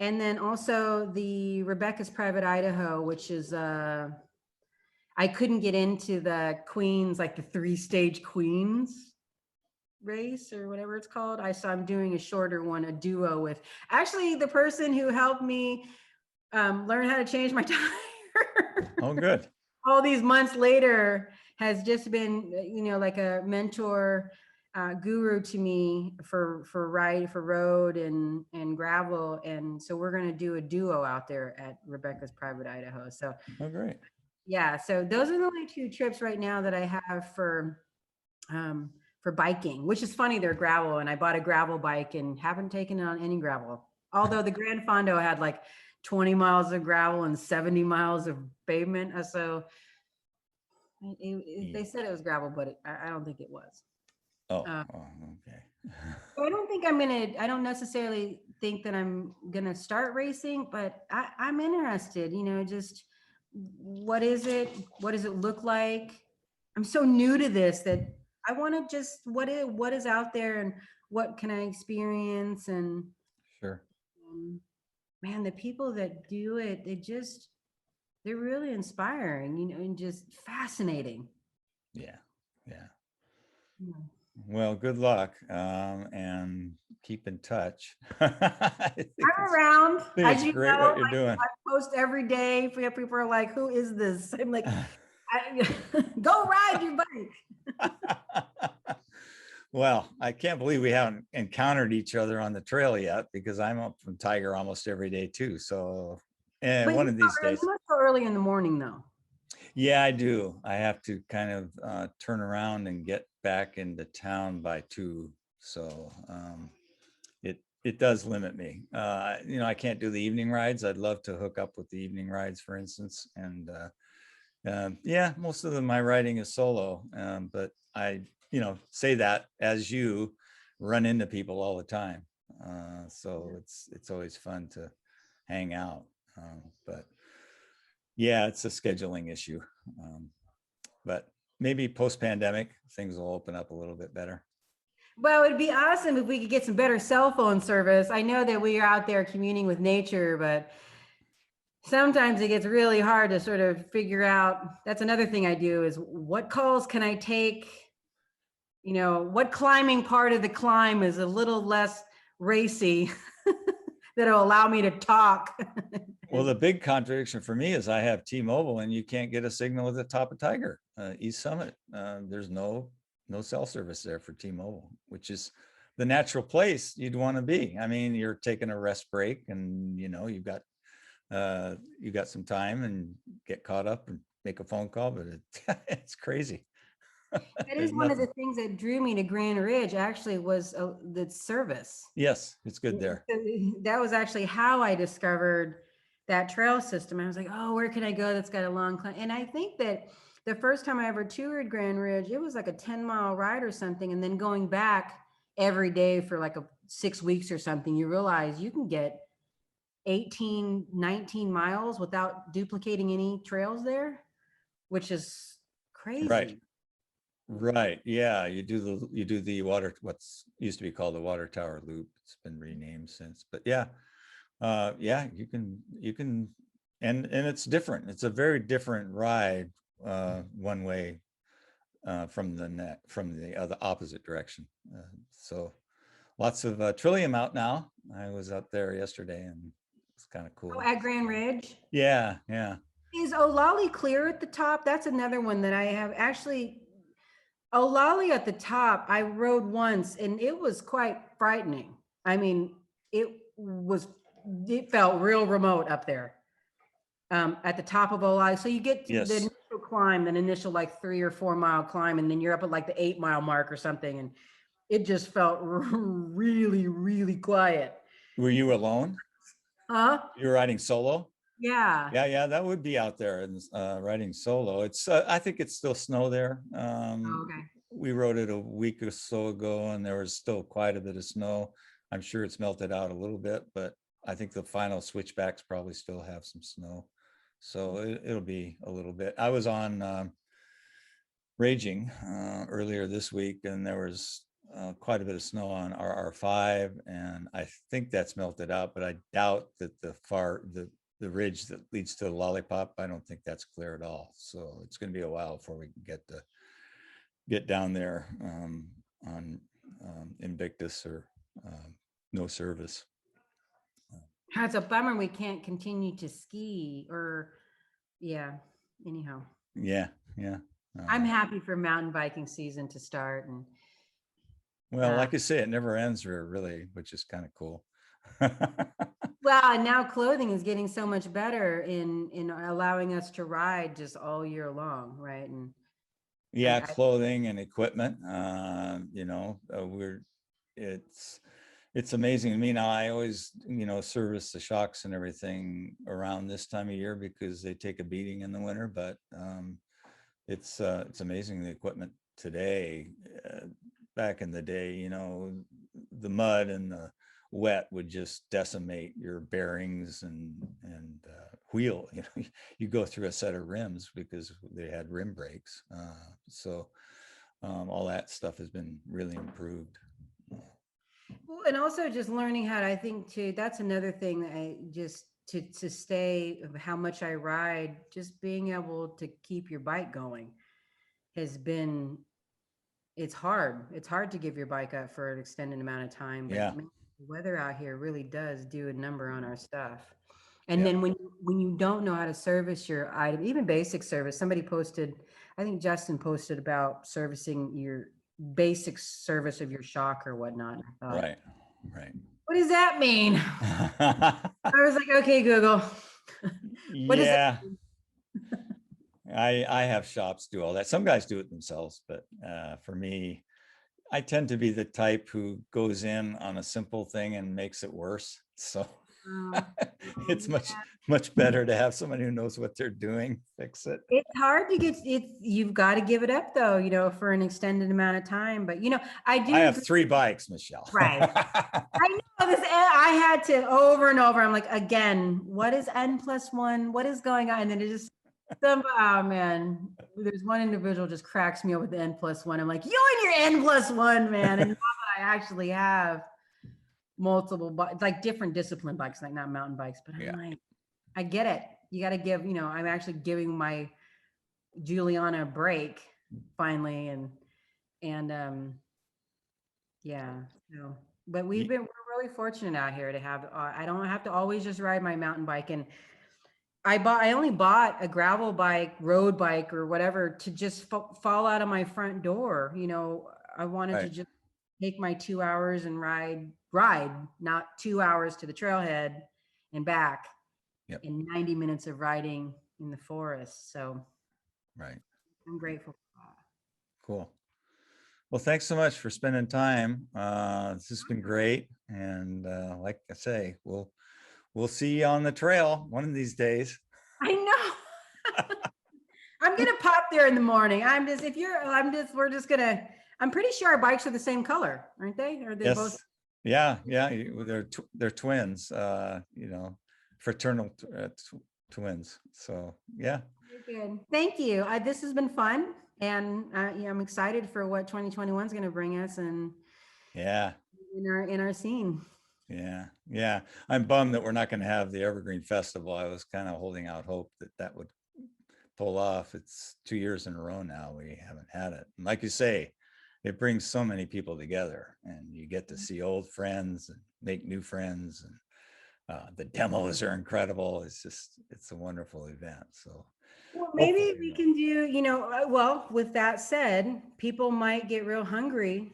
And then also the Rebecca's Private Idaho, which is I couldn't get into the Queens, like the 3-stage Queens race or whatever it's called. So I'm doing a shorter one, a duo with actually the person who helped me learn how to change my tire. oh, good. All these months later has just been, like a mentor, guru to me for road and gravel. And so we're going to do a duo out there at Rebecca's Private Idaho. So Oh, great. yeah, so those are the only 2 trips right now that I have for biking, which is funny. They're gravel, and I bought a gravel bike and haven't taken it on any gravel. Although the Grand Fondo had like 20 miles of gravel and 70 miles of pavement. So They said it was gravel, but I don't think it was. Oh, Uh, oh, okay. I don't think I don't necessarily think that I'm gonna start racing, but I'm interested, just what is it? What does it look like? I'm so new to this that I want to just, what is out there and what can I experience? And Sure. um, man, the people that do it, they're really inspiring, and just fascinating. Yeah. Yeah. Yeah. Well, good luck, and keep in touch. I I'm around, think as it's you great know, what you're doing. I post every day. People are like, who is this? I'm like, go ride your bike. Well, I can't believe we haven't encountered each other on the trail yet, because I'm up from Tiger almost every day too. So, and But one of these you days. must go early in the morning though. Yeah, I do. I have to kind of turn around and get back into town by 2. So it does limit me. I can't do the evening rides. I'd love to hook up with the evening rides, for instance. And yeah, most of my riding is solo. But I, say that as you run into people all the time. So it's always fun to hang out. But yeah, it's a scheduling issue. But maybe post-pandemic, things will open up a little bit better. Well, it'd be awesome if we could get some better cell phone service. I know that we are out there communing with nature, but sometimes it gets really hard to sort of figure out. That's another thing I do is what calls can I take? What climbing part of the climb is a little less racy that'll allow me to talk. Well, the big contradiction for me is I have T-Mobile and you can't get a signal at the top of Tiger, East Summit. There's no cell service there for T-Mobile, which is the natural place you'd want to be. I mean, you're taking a rest break and you've got some time and get caught up and make a phone call, but it's crazy. That is There's one of the nothing. things that drew me to Grand Ridge actually was the service. Yes, it's good there. That was actually how I discovered that trail system. I was like, oh, where can I go that's got a long climb? And I think that the first time I ever toured Grand Ridge, it was like a 10-mile ride or something. And then going back every day for like 6 weeks or something, you realize you can get 18, 19 miles without duplicating any trails there, which is Right. crazy. Right. Yeah. You do the water, what's used to be called the water tower loop. It's been renamed since, but yeah. Yeah, you can, and it's different. It's a very different ride, one way, from the other opposite direction. So lots of Trillium out now. I was out there yesterday and it's kind of Oh, cool. at Grand Ridge. Yeah. Yeah. Is Olali clear at the top? That's another one that I have actually. Olali at the top, I rode once and it was quite frightening. I mean, it felt real remote up there at the top of Olali. So you get to the Yes. initial climb, an initial like 3 or 4 mile climb, and then you're up at like the 8 mile mark or something. And it just felt really, really quiet. Were you alone? Huh? You were riding solo? Yeah. Yeah, yeah, that would be out there and riding solo. I think it's still snow there. Oh, okay. We rode it a week or so ago, and there was still quite a bit of snow. I'm sure it's melted out a little bit, but I think the final switchbacks probably still have some snow, so it'll be a little bit. I was on Raging earlier this week, and there was quite a bit of snow on RR5, and I think that's melted out, but I doubt that the ridge that leads to the Lollipop, I don't think that's clear at all. So it's going to be a while before we can get down there on Invictus or no service. It's a bummer we can't continue to ski or, yeah, anyhow. Yeah, yeah. I'm happy for mountain biking season to start. And Well, like I say, it never ends really, which is kind of cool. well, and now clothing is getting so much better in allowing us to ride just all year long, right? And Yeah, I clothing and equipment. It's amazing to me now. I always, service the shocks and everything around this time of year because they take a beating in the winter. But it's amazing the equipment today. Back in the day, you know, the mud and the wet would just decimate your bearings and wheel. You know, you go through a set of rims because they had rim brakes. So all that stuff has been really improved. Well, and also just learning how to, I think too, that's another thing that I just to stay of how much I ride, just being able to keep your bike going has been, it's hard. It's hard to give your bike up for an extended amount of time, but Yeah, man, the weather out here really does do a number on our stuff. And yeah, then when you don't know how to service your item, even basic service, somebody posted, I think Justin posted about servicing your basic service of your shock or whatnot. And I thought, right, right. what does that mean? I was like, okay, Google. What does that Yeah, mean? I have shops do all that. Some guys do it themselves, but for me, I tend to be the type who goes in on a simple thing and makes it worse. So Oh, it's yeah. much better to have someone who knows what they're doing fix it. It's hard to get it. You've got to give it up though, for an extended amount of time. But I I do have agree. 3 bikes, Michelle. Right. I know this. I had to over and over. I'm like, again, what is N+1? What is going on? And then it just, oh man, there's one individual just cracks me up with the N+1. I'm like, you and your N+1, man. And now that I actually have multiple bikes, like different discipline bikes, like not mountain bikes, but I'm Yeah, like, I get it. You got to give, I'm actually giving my Juliana a break finally. And yeah, so, but we're really fortunate out here to have, I don't have to always just ride my mountain bike. And I only bought a gravel bike, road bike or whatever to just fall out of my front door. I wanted to right. just take my 2 hours and ride, not 2 hours to the trailhead and back Yep, in 90 minutes of riding in the forest. So right. I'm grateful for that. Cool. Well, thanks so much for spending time. This has been great. And like I say, we'll see you on the trail one of these days. I know. I'm gonna pop there in the morning. We're just gonna. I'm pretty sure our bikes are the same color, aren't they? Or they're both. Yes. Yeah, yeah. They're twins, you know, fraternal twins. So yeah. Very good. Thank you. This has been fun, and yeah, I'm excited for what 2021 is going to bring us, and Yeah. in our scene. Yeah. Yeah. I'm bummed that we're not going to have the Evergreen Festival. I was kind of holding out hope that that would pull off. It's 2 years in a row now. We haven't had it. And like you say, it brings so many people together and you get to see old friends and make new friends. And the demos are incredible. It's a wonderful event. So Well, hopefully, maybe we can do, well, with that said, people might get real hungry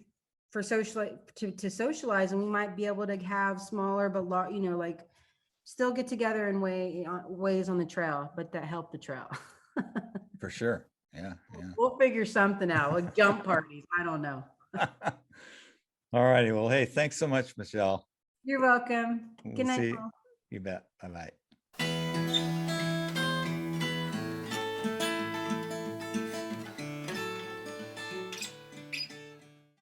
for to socialize, and we might be able to have smaller, but like still get together in ways on the trail, but that help the trail. for sure. Yeah. We'll figure something out, like jump parties. I don't know. Yeah. All righty. Well, hey, thanks so much, Michelle. You're welcome. We'll Good night, see. Paul. You bet. Bye-bye.